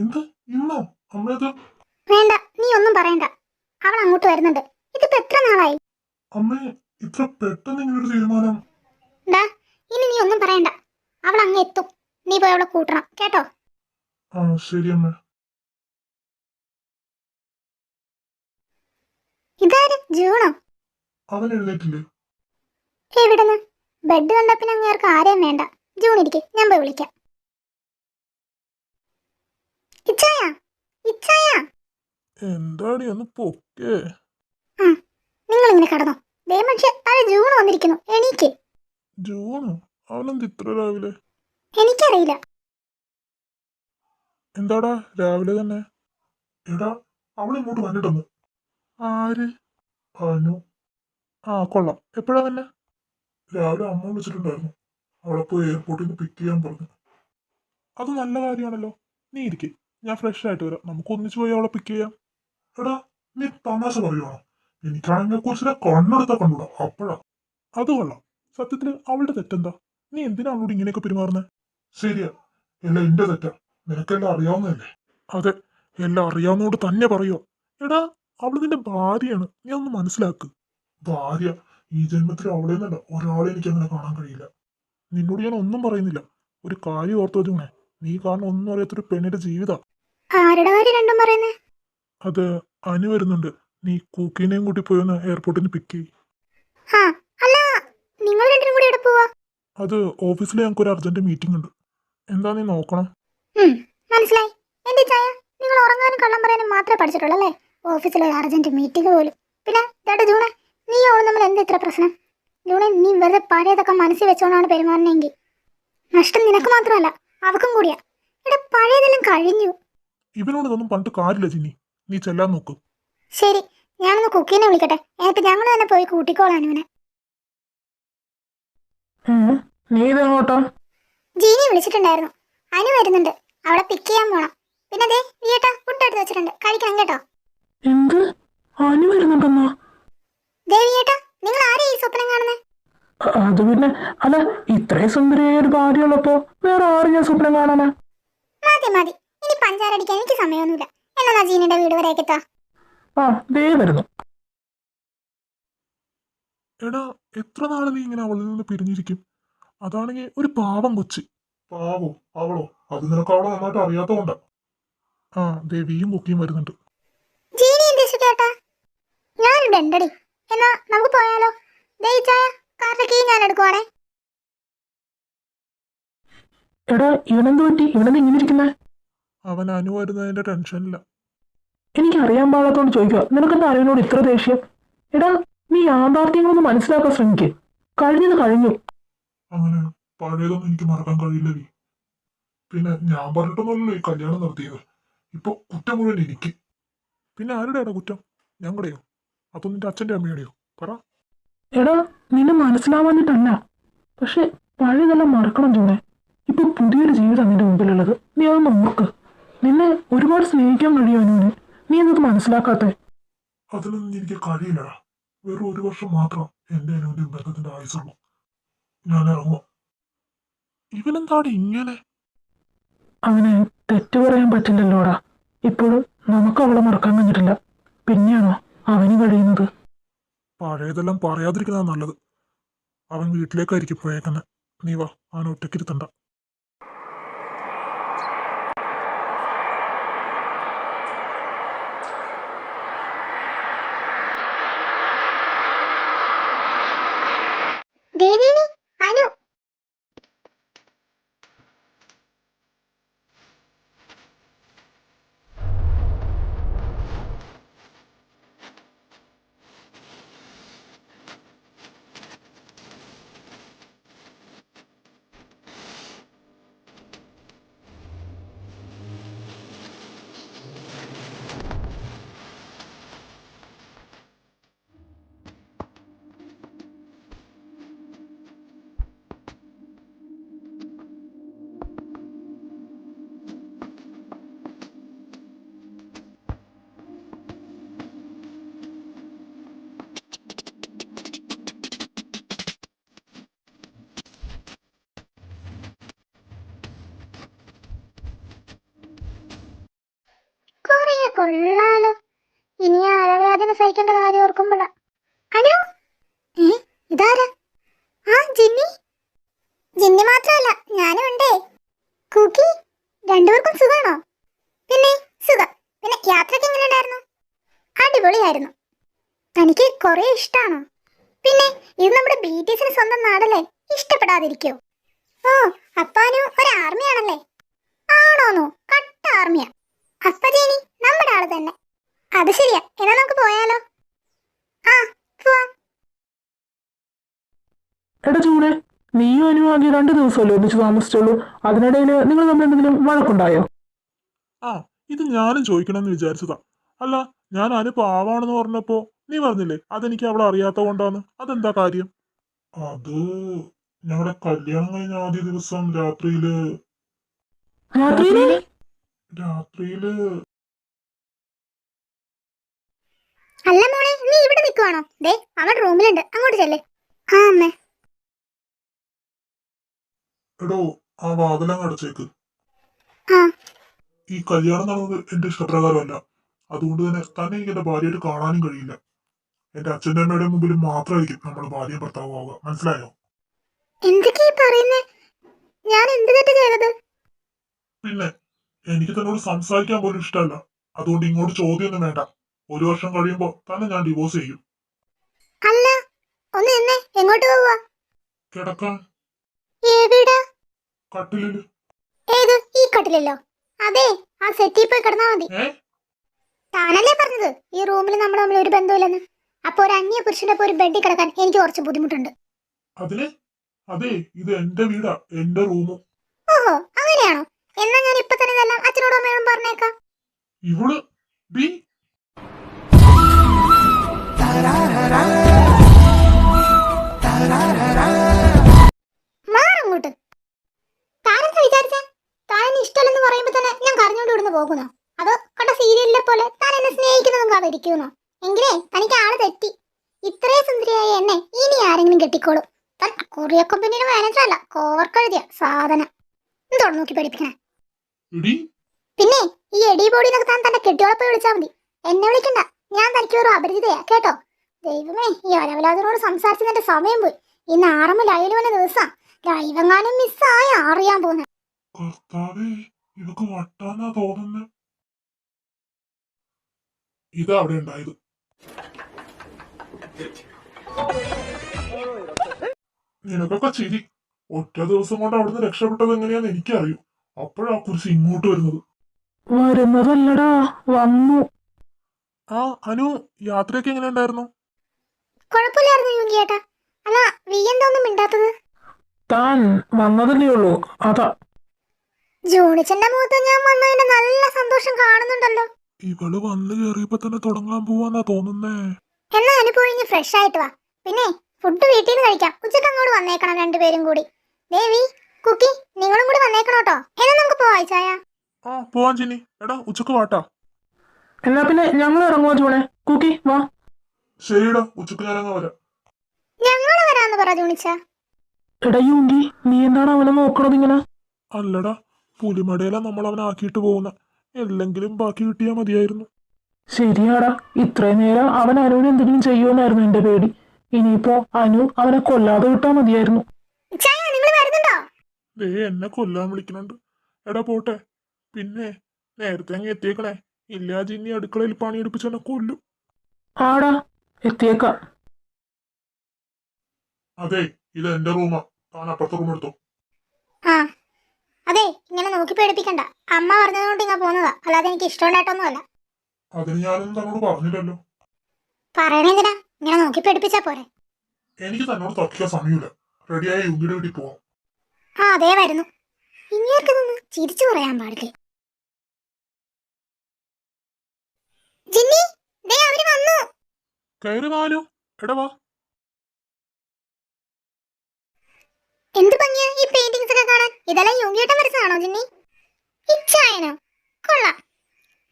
എന്ത്? ഇന്നോ? അമ്മയത്? വേണ്ട, നീ ഒന്നും പറയണ്ട. അവൾ അങ്ങോട്ട് വരുന്നുണ്ട്. ഇതിപ്പോ എത്ര നാളായി? അമ്മേ, ഇത്ര പെട്ടെന്ന് ഇങ്ങനൊരു തീരുമാനം? ഡാ, ഇനി നീ ഒന്നും പറയണ്ട. അവൾ അങ്ങ് എത്തും. നീ പോയി അവളെ കൂട്ടണം കേട്ടോ. ആ, ശരി അമ്മേ. ഇതാര്, ജൂണോ? അവൻ എഴുന്നേറ്റില്ലേ? എവിടുന്ന്? ബെഡ് കണ്ട പിന്നെ അങ്ങേർക്ക് ആരെയും വേണ്ട. ജൂൺ ഇരിക്കെ, ഞാൻ പോയി വിളിക്കാം. ഇച്ചായ, ഇച്ചായ. എന്താടി ഒന്ന് പൊക്കേ. ആ, നിങ്ങൾ ഇങ്ങനെ കടന്നോ. ദേ മനുഷ്യ, താഴെ ജൂൺ വന്നിരിക്കുന്നു. എണീക്ക്. ജൂണോ? അവനെന്ത് ഇത്ര രാവിലെ? എനിക്കറിയില്ല. എന്താടാ രാവിലെ തന്നെ? എടാ, അവൾ ഇങ്ങോട്ട് വന്നിട്ടൊന്ന്. ആര്? അനു. ആ, കൊള്ളാം. എപ്പോഴാ തന്നെ? രാവിലെ അമ്മ വിളിച്ചിട്ടുണ്ടായിരുന്നു. അവളെ പോയി എയർപോർട്ടിൽ നിന്ന് പിക്ക് ചെയ്യാൻ പറഞ്ഞു. അത് നല്ല കാര്യമാണല്ലോ. നീ ഇരിക്കെ, ഞാൻ ഫ്രഷ് ആയിട്ട് വരാം. നമുക്ക് ഒന്നിച്ച് പോയി അവളെ പിക്ക് ചെയ്യാം. എടാ, നീ തമാശ പറയുവാണോ? എനിക്കാണെങ്കിൽ കുറച്ചിനെ കണ്ണെടുത്താ കണ്ടൂടാ. അപ്പഴാ. അത് കൊള്ളാം. സത്യത്തില് അവളുടെ തെറ്റെന്താ? നീ എന്തിനാ അവളോട് ഇങ്ങനെയൊക്കെ പെരുമാറുന്നത്? ശരിയാ, എല്ലാം എന്റെ തെറ്റാ. നിനക്കെല്ലാം അറിയാവുന്നതല്ലേ? അതെ, എല്ലാം അറിയാവുന്നോട് തന്നെ പറയോ. എടാ, അവള് നിന്റെ ഭാര്യയാണ്. നീ ഒന്ന് മനസ്സിലാക്ക്. ഭാര്യ? ഈ ജന്മത്തിൽ അവളെ നിന്നല്ല ഒരാളെ എനിക്ക് അങ്ങനെ കാണാൻ കഴിയില്ല. നിന്നോട് ഞാൻ ഒന്നും പറയുന്നില്ല. ഒരു കാര്യം ഓർത്തു വെച്ചോണേ. നീ കാരണം ഒന്നും അറിയാത്തൊരു പെണ്ണിന്റെ ജീവിതാ. ആരുടെ കാര്യം രണ്ടും പറയുന്നേ? അത് അനു വരുന്നുണ്ട്. നീ കൂക്കിനെയും കൂട്ടി പോയി ഒന്ന് എയർപോർട്ടിൽ നിന്ന് പിക്ക് ചെയ്യ്. ആ, അല്ല, നിങ്ങൾ രണ്ടിനും കൂടി എവിടെ പോവാ? അത് ഓഫീസിൽ ഞങ്ങൾക്ക് ഒരു അർജന്റ് മീറ്റിംഗ് ഉണ്ട്. എന്താ നീ നോക്കണം? മനസ്സിലായി. എന്റെ ചായ, നിങ്ങൾ ഉറങ്ങാനും കള്ളം പറയാനും മാത്രമേ പഠിച്ചിട്ടുള്ളൂ അല്ലേ? ഓഫീസിലെ അർജന്റ് മീറ്റിംഗ് പോലും. പിന്നെ ചേട്ടാ ജൂണെ, നീ ഓളും തമ്മിൽ എന്താ ഇത്ര പ്രശ്നം? ജൂണെ, നീ വെറുതെ പഴയതൊക്കെ മനസ്സിൽ വെച്ചോണ്ടാണ് പെരുമാറുന്നെങ്കിൽ നഷ്ടം നിനക്ക് മാത്രമല്ല, അവക്കും കൂടിയാ. ഇവിടെ പഴയതെല്ലാം കഴിഞ്ഞു. ഇവനോട് ഇതൊന്നും പറഞ്ഞിട്ട് കാര്യമില്ല ജിന്നി. നീ ചെല്ലാൻ നോക്ക്. ശരി, ഞാനൊന്ന് കുക്കീനെ വിളിക്കട്ടെ. എന്നിട്ട് ഞങ്ങൾ തന്നെ പോയി കൂട്ടിക്കോളാൻ ഇവനെ. നീ ഇതെങ്ങോട്ടാ? ജീനി വിളിച്ചിട്ടുണ്ടായിരുന്നു. അനു വരുന്നുണ്ട്. അവളെ പിക്ക് ചെയ്യാൻ പോണം. പിന്നെ ദേ വീട്ടാ ഫുഡ് എടുത്ത് വെച്ചിട്ടുണ്ട്, കഴിക്കണം കേട്ടോ. എന്ത്? അനു വരുന്നുണ്ടെന്നോ? ദേവിയേട്ടാ, നിങ്ങൾ ആരെയും ഈ സ്വപ്നം കാണുന്നത്? അത് പിന്നെ, അല്ല, ഇത്രയും സുന്ദരിയായ ഒരു ഭാര്യയുള്ളപ്പോ വേറെ ആരും ഞാൻ സ്വപ്നം കാണാനാ? മതി മതി, ഇനി പഞ്ചാരടിക്കാൻ എനിക്ക് സമയമൊന്നുമില്ല. എന്നാ ജീനിയുടെ വീട് വരേക്ക് എത്താ. ആ, ദേ വരുന്നു. എടാ, എത്ര നാളെ നീ ഇങ്ങനെ അവളിൽ നിന്ന് പിരിഞ്ഞിരിക്കും? അതാണെങ്കിൽ ഒരു പാവം കൊച്ച്. പാവോ? അവളോ? അത് നിനക്ക് അവളെ നന്നായിട്ട് അറിയാത്തതുകൊണ്ടാ. ആ, ദേവിയും കുക്കിയും വരുന്നുണ്ട്. ജീനി എന്ത് ചേട്ടാ? ഞാനിവിടെ ഉണ്ടടി. എന്നാ നമുക്ക് പോയാലോ? ദയിച്ചായ കാറിന്റെ കീ ഞാൻ എടുക്കുവാണേ. എടാ, ഇവനെന്ത് പറ്റി? ഇവനെന്ത് ഇങ്ങനെ ഇരിക്കുന്നേ? അവൻ അനു വരുന്നതിന്റെ ടെൻഷനില്ല. എനിക്ക് അറിയാൻ പാടാത്തോണ്ട് ചോദിക്കുക. നിനക്കെന്താ അനുവിനോട് ഇത്ര ദേഷ്യം? എടാ, നീ യാഥാർത്ഥ്യങ്ങളൊന്ന് മനസ്സിലാക്കാൻ ശ്രമിക്ക്. കഴിഞ്ഞത് കഴിഞ്ഞു. അങ്ങനെ പഴയതൊന്നും എനിക്ക് മറക്കാൻ കഴിയില്ല. പിന്നെ ഞാൻ പറഞ്ഞിട്ടൊന്നുമല്ലോ ഈ കല്യാണം നടത്തിയത്. ഇപ്പൊ കുറ്റം മുഴുവൻ എനിക്ക്. പിന്നെ ആരുടെയാടാ കുറ്റം? ഞങ്ങളുടെയോ? അതോ നിന്റെ അച്ഛന്റെ അമ്മയുടെയോ? പറ. എടാ, നിന്നെ മനസ്സിലാവാഞ്ഞിട്ടല്ല. പക്ഷെ പഴയതെല്ലാം മറക്കണം ജോണെ. ഇപ്പൊ പുതിയൊരു ജീവിതം നിന്റെ മുമ്പിലുള്ളത്. നീ അതൊന്ന് ഓർക്ക്. നിന്നെ ഒരുപാട് സ്നേഹിക്കാൻ കഴിയും അനുവിന്. നീ എന്നത് മനസ്സിലാക്കാത്തെ? അതിനൊന്നും എനിക്ക് കഴിയില്ലടാ. വെറും ഒരു വർഷം മാത്രം എന്റെ അനുവിന്റെ ബന്ധത്തിന്റെ ആയുസുള്ളൂ. ഞാൻ ഇറങ്ങും. ഇവനെന്താടി ഇങ്ങനെ? അവനെ തെറ്റു പറയാൻ പറ്റില്ലല്ലോടാ. ഇപ്പോഴും നമുക്ക് അവളെ മറക്കാൻ കഴിഞ്ഞിട്ടില്ല. പിന്നെയാണോ അവന് കഴിയുന്നത്? പഴയതെല്ലാം പറയാതിരിക്കുന്നതാണ് നല്ലത്. അവൻ വീട്ടിലേക്കായിരിക്കും പോയേക്കുന്നത്. നീ വാ, അവൻ ഒറ്റയ്ക്കിരുത്തണ്ട. ദേവി, അനു. കൊള്ളാലോ. ഇനി ആരവേദന സഹിക്കേണ്ട കാര്യം ഓർക്കുമ്പോഴാ. അനു, ഇതാരാ? ആ, ജിന്നി. ജിന്നി മാത്രമല്ല, ഞാനും ഉണ്ടേ. കുക്കി, രണ്ടുപേർക്കും സുഖാണോ? പിന്നെ സുഖം. പിന്നെ യാത്രയ്ക്ക് എങ്ങനെ ഉണ്ടായിരുന്നു? അടിപൊളിയായിരുന്നു. തനിക്ക് കുറെ ഇഷ്ടമാണോ? പിന്നെ ഇത് നമ്മുടെ BTSന് സ്വന്തം നാടല്ലേ, ഇഷ്ടപ്പെടാതിരിക്കോ? ഓ, അപ്പാനു ഒരു ആർമിയാണല്ലേ? ആണോന്നോ? കട്ട ആർമിയാ. അപ്പജേനി നമ്മുടെ ആള് തന്നെ. അത് ശരിയാ. എന്നാ നമുക്ക് പോയാലോ? ആ, പോവാം. എടാ ചൂടെ, നീയും അനു ആകെ 2 ദിവസമല്ലേ ഒന്നിച്ച് താമസിച്ചുള്ളൂ. അതിനിടയിൽ നിങ്ങൾ തമ്മിൽ എന്തെങ്കിലും വഴക്കുണ്ടായോ? ആ, ഇത് ഞാനും ചോദിക്കണമെന്ന് വിചാരിച്ചതാ. അല്ല, ഞാൻ അനു പാവാണെന്ന് പറഞ്ഞപ്പോ നീ പറഞ്ഞില്ലേ അതെനിക്ക് അവളെ അറിയാത്ത കൊണ്ടാന്ന്. അതെന്താ കാര്യം? അത് ഞങ്ങളുടെ കല്യാണം കഴിഞ്ഞ ആദ്യ ദിവസം രാത്രിയില് രാത്രിയില്? രാത്രിയില് അല്ല മോളെ, നീ ഇവിടെ നിൽക്കുവാണോ? ദേ അവൻ റൂമിലുണ്ട്, അങ്ങോട്ട് ചെല്ലേ. ആ അമ്മേ. എടോ, ആ വാതിലങ്ങ് അടച്ചേക്ക്. ആ, ഈ കല്യാണം നടന്നത് എന്റെ ഇഷ്ടപ്രകാരമല്ല. അതുകൊണ്ട് തന്നെ എനിക്ക് എന്റെ ഭാര്യയായിട്ട് കാണാനും കഴിയില്ല. എന്റെ അച്ഛൻ്റെ അമ്മയുടെ മുമ്പിൽ മാത്രമായിരിക്കും നമ്മൾ ഭാര്യയും ഭർത്താവും ആവുക. മനസ്സിലായോ? എന്തൊക്കെയാ പറയുന്നേ? ഞാൻ എന്ത് തെറ്റ് ചെയ്തത്? പിന്നെ എനിക്ക് തന്നോട് സംസാരിക്കാൻ പോലും ഇഷ്ടമല്ല. അതുകൊണ്ട് ഇങ്ങോട്ട് ചോദ്യമൊന്നും വേണ്ട. 1 വർഷം കഴിയുമ്പോൾ തന്നെ ഞാൻ ഡിവോഴ്സ് ചെയ്യും. അല്ല, ഒന്ന് നിന്നേ. എങ്ങോട്ട് പോവാ? കിടക്കാൻ. എവിടാ? കട്ടിലില്. ഏത്, ഈ കട്ടിലല്ലോ? അതെ, ആ സെറ്റിൽ പോയി കിടന്നാ മതി. താനല്ലേ പറഞ്ഞത് ഈ റൂമിൽ നമ്മൾ തമ്മിൽ ഒരു ബന്ധമില്ലെന്ന്? അപ്പൊ ഒരു അന്യ പുരുഷന്റെ ഒരു ബെഡിൽ കിടക്കാൻ എനിക്ക് കുറച്ച് ബുദ്ധിമുട്ടുണ്ട്. അതിന് അതെ, ഇത് എന്റെ വീടാ, എന്റെ റൂമും. ഓഹോ, അങ്ങനെയാണോ? എന്നാ ഞാൻ ഇപ്പൊ തന്നെ ഇതെല്ലാം അച്ഛനോടും അമ്മയോടും പറഞ്ഞേക്കാം. ഇവള് ഡി മാറങ്ങോട്ട്. താനെന്താ വിചാരിച്ചേ? താൻ എന്നെ ഇഷ്ടമല്ലെന്ന് പറയുമ്പോ തന്നെ ഞാൻ കരഞ്ഞോണ്ട് ഇവിടുന്ന് പോകുന്നോ? അതോ കണ്ട സീരിയലിലെ പോലെ താൻ എന്നെ സ്നേഹിക്കുന്നതും കാതിരിക്കുമെന്നോ? എങ്കിലേ തനിക്ക് ആള് തെറ്റി. ഇത്രയും സുന്ദരിയായ എന്നെ ഇനി ആരെങ്കിലും കെട്ടിക്കോളും. താൻ കൊറിയർ കമ്പനിയുടെ മാനേജർ അല്ല, കോവർക്കെഴുതിയ സാധനം. എന്തോട് നോക്കി പഠിപ്പിക്കണേ? പിന്നെ ഈ എടി ബോഡിന്നൊക്കെ താൻ തന്റെ കെട്ടിയോളപ്പം വിളിച്ചാൽ മതി. എന്നെ വിളിക്കണ്ട, ഞാൻ തനിക്ക് ഒരു അപരിചിതയാ കേട്ടോ. ദൈവമേ, ഈ ഒരവലാതിനോട് സംസാരിച്ച് എന്റെ സമയം പോയി. ഈ നാറമ്പ് ലൈവിൽ വന്ന ദിവസം ലൈവെങ്ങാനും മിസ്സായ അറിയാൻ പോകുന്നത്. കർത്താവേ, ഇവക്ക് വട്ടാന്നാ തോന്നുന്നത്. ഇതാ അവിടെ ഉണ്ടായത്. നിനക്കൊക്കെ ചിരി. ഒറ്റ ദിവസം കൊണ്ട് അവിടുന്ന് രക്ഷപ്പെട്ടത് എങ്ങനെയാന്ന് എനിക്കറിയൂ. അപ്പോഴാ കുറിച്ച് ഇങ്ങോട്ട് വരുന്നത്. വരുന്നതല്ലടാ, വന്നു. ആ അനു, യാത്രയൊക്കെ എങ്ങനെ ഉണ്ടായിരുന്നു? കുഴപ്പമില്ലായിരുന്നു യുങ്കി ചേട്ടാ. അല്ല, വി എന്തോന്നും മിണ്ടാത്തത്? താൻ വന്നതല്ലേ ഉള്ളൂ, അതാ. ജൂണിച്ചന്റെ മുഖത്ത് ഞാൻ വന്നതിന്റെ നല്ല സന്തോഷം കാണുന്നുണ്ടല്ലോ. ഇവള് വന്നു കയറിയപ്പോ തന്നെ തുടങ്ങാൻ പോവാന്നാ തോന്നുന്നേ. എന്നാ അനുപോയി ഫ്രഷ് ആയിട്ട് വാ. പിന്നെ ഫുഡ് വീട്ടിൽ നിന്ന് കഴിക്കാം. ഉച്ചക്ക് അങ്ങോട്ട് വന്നേക്കണം രണ്ടുപേരും കൂടി. ദേവി, കുക്കി, നിങ്ങളും കൂടി വന്നേക്കണം കേട്ടോ. എന്നാ നമുക്ക് പോവാ ചായ. ആ, പോവാൻ ചിനി. എടാ, ഉച്ചക്ക് വാട്ടാ. എന്നാ പിന്നെ ഞങ്ങൾ ഇറങ്ങുവാ ചൂടെ. കുക്കി വാ. ശരിടാ, ഉച്ചക്ക് ഞാനങ്ങ് വരാം. ഞങ്ങള് വരാന്ന് പറ ജൂണിച്ച. എടാ യുങ്കി, നീ എന്താണ് അവനെ നോക്കണത് ഇങ്ങനെ? അല്ലടാ, പുലിമടയില നമ്മൾ അവനെ ആക്കിയിട്ട് പോകുന്ന. എല്ലെങ്കിലും ബാക്കി കിട്ടിയാ മതിയായിരുന്നു. ശരിയാടാ, ഇത്രയും നേരം അവൻ അനുവിന് എന്തെങ്കിലും ചെയ്യുമെന്നായിരുന്നു എന്റെ പേടി. ഇനിയിപ്പോ അനു അവനെ കൊല്ലാതെ വിട്ടാ മതിയായിരുന്നു. ചായ, നിങ്ങൾ വരുന്നുണ്ടോ? ദേ എന്നെ കൊല്ലാൻ വിളിക്കുന്നുണ്ട്. എടാ പോട്ടെ. പിന്നെ നേരത്തെ അങ്ങ് എത്തിയേക്കണേ. ഇല്ലാ ജിന്നി അടുക്കളയിൽ പണിയെടുപ്പിച്ച് എന്നെ കൊല്ലും. ആടാ, എത്തിയേക്കാം. അതെ, ഇത് എന്റെ റൂമാ. താൻ അപ്പുറത്തെ റൂം എടുത്തോ. ആ, അതെ, ഇങ്ങനെ നോക്കി പേടിപ്പിക്കണ്ട. അമ്മ പറഞ്ഞതുകൊണ്ട് ഇങ്ങനെ പോന്നതാ, അല്ലാതെ എനിക്ക് ഇഷ്ടമുണ്ടായിട്ടൊന്നും അല്ല. അതിന് ഞാനൊന്നും തന്നോട് പറഞ്ഞില്ലല്ലോ. പറയണെന്തിനാ? ഇങ്ങനെ നോക്കി പേടിപ്പിച്ചാ പോരെ. എനിക്ക് തന്നോട് തർക്കിക്കാൻ സമയമില്ല. റെഡിയായ യുഗിയുടെ വീട്ടിൽ പോവാം. ആ, അതേ വരുന്നു. ഇങ്ങേർക്കൊന്നും ചിരിച്ചു പറയാൻ പാടില്ലേ. ജിന്നി, ദേ അവര് വന്നു. കയറി വാലു. എടാ വാ. എന്ത് ഭംഗിയാ ഈ പെയിന്റിങ്സ് ഒക്കെ കാണാൻ. ഇതെല്ലാം യുങ്കിയേട്ടൻ വരച്ചതാണോ ജിന്നി? ഇച്ചായനോ? കൊള്ളാം.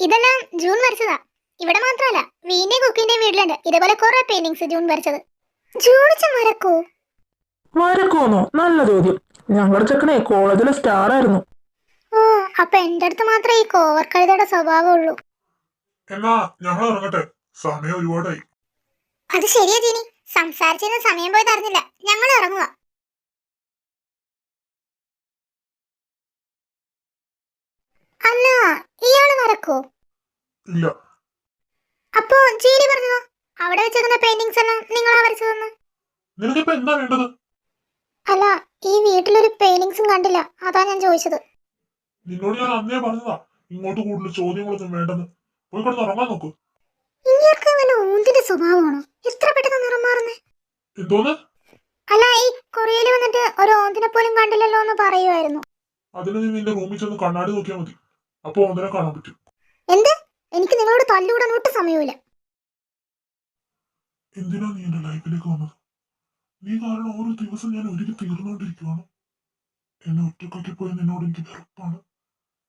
ഇതെല്ലാം ജൂൺ വരച്ചതാ. ഇവിടെ മാത്രമല്ല, വീന്റെ കുക്കിന്റെ വീട്ടിലുണ്ട് ഇതേപോലെ കുറെ പെയിന്റിങ്സ് ജൂൺ വരച്ചത്. ജൂണിച്ച വരക്കോ? വരക്കോന്നോ? നല്ല ചോദ്യം. ഞങ്ങളുടെ ചെക്കനെ കോളേജിലെ സ്റ്റാർ ആയിരുന്നു. ഓ, അപ്പൊ എന്റെ അടുത്ത് മാത്രമേ ഈ കോവർക്കഴുതയുടെ സ്വഭാവം ഉള്ളൂ. എന്നാ ഞങ്ങൾ ഇറങ്ങട്ടെ, സമയം ഒരുപാടായി. അത് ശരിയാ ജീനി, സംസാരിച്ചിരുന്ന സമയം പോയത് അറിഞ്ഞില്ല. ഞങ്ങൾ ഇറങ്ങുക. അല്ല, ഇയാള് മറക്കോ? ഇല്ല. അപ്പോ ജീനി പറഞ്ഞതോ അവിടെ വെച്ചിരുന്ന പെയിന്റിങ്സ് എല്ലാം നിങ്ങളാ വരച്ചതെന്ന്? നിനക്കിപ്പോ എന്താ വേണ്ടത്? അല്ല, ഈ വീട്ടിലൊരു പെയിന്റിങ്സും കണ്ടില്ല, അതാ ഞാൻ ചോദിച്ചത്. നിന്നോട് ഞാൻ അന്നേ പറഞ്ഞതാ ഇങ്ങോട്ട് കൂടുതൽ ചോദ്യങ്ങളൊന്നും വേണ്ടെന്ന്. പോയി കിടന്ന് ഉറങ്ങാൻ നോക്കൂ. ഇങ്ങേർക്ക് വല്ല ഊന്തിന്റെ സ്വഭാവമാണോ ഇത്ര പെട്ടെന്ന് നിറം മാറുന്നേ? എന്തോന്ന്? അല്ല, ഈ കൊറിയയിൽ വന്നിട്ട് ഒരു ഓന്തിനെ പോലും കണ്ടില്ലല്ലോ എന്ന് പറയുമായിരുന്നു. അതിന് നീ നിന്റെ റൂമിൽ ചെന്ന് കണ്ണാടി നോക്കിയാൽ മതി, അപ്പൊ ഒന്നിനെ കാണാൻ പറ്റും. എന്ത്? എനിക്ക് നിങ്ങളോട് തല്ലുകൂടാൻ ഒട്ടും സമയമില്ല. എന്തിനാ നീ എന്റെ ലൈഫിലേക്ക് വന്നത്? നീ കാരണം ഓരോ ദിവസം ഞാൻ ഒരുക്കി തീർന്നുകൊണ്ടിരിക്കുവാണ്. എന്നെ ഒറ്റക്കൊക്കെ പോയി നിന്നോട് എനിക്ക് വെറുപ്പാണ്.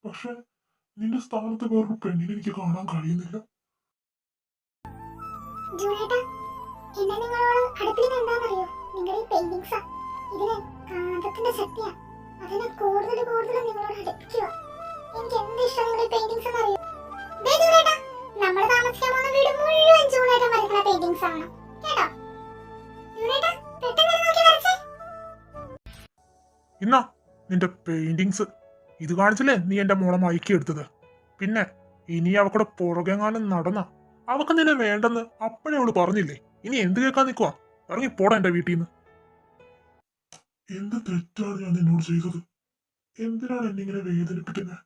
പക്ഷെ നിന്റെ സ്ഥാനത്ത് വേറൊരു പെണ്ണിനെ എനിക്ക് കാണാൻ കഴിയുന്നില്ല. ജൂനേട്ടാ, എന്നെ നിങ്ങളോട് അടുപ്പിൽ എന്താണെന്നറിയോ? നിങ്ങളുടെ ഈ പെയിന്റിങ്സാ. ഇതിന് കാന്തത്തിന്റെ ശക്തിയാ. അതിനെ കൂടുതൽ കൂടുതൽ നിങ്ങളോട് അടുപ്പിക്കുക. എനിക്ക് എന്ത് ഇഷ്ടം നിങ്ങളുടെ പെയിന്റിങ്സ് എന്നറിയോ? ദേ ജൂനേട്ടാ, നമ്മൾ താമസിക്കാൻ പോകുന്ന വീട് മുഴുവൻ ജൂനേട്ടൻ വരയ്ക്കുന്ന പെയിന്റിങ്സ് ആണ് കേട്ടോ. ജൂനേട്ടാ, പെട്ടെന്ന് നോക്കി വരച്ചേ. ഇന്നാ നിന്റെ പെയിന്റിങ്സ്. ഇത് കാണിച്ചില്ലേ നീ എന്റെ മോളെ മയക്കി എടുത്തത്? പിന്നെ ഇനി അവക്കൂടെ പുറകെങ്ങാനും നടന്ന അവക്ക് നിന്നെ വേണ്ടെന്ന് അപ്പോഴേ അവള് പറഞ്ഞില്ലേ? ഇനി എന്ത് കേൾക്കാൻ നിൽക്കുവാ? ഇറങ്ങി പോടാ എന്റെ വീട്ടിൽ നിന്ന്. എന്ത് തെറ്റാണ് ഞാൻ നിന്നോട് ചെയ്തത്? എന്തിനാണ് എന്നെ ഇങ്ങനെ വേദനിപ്പിക്കുന്നത്?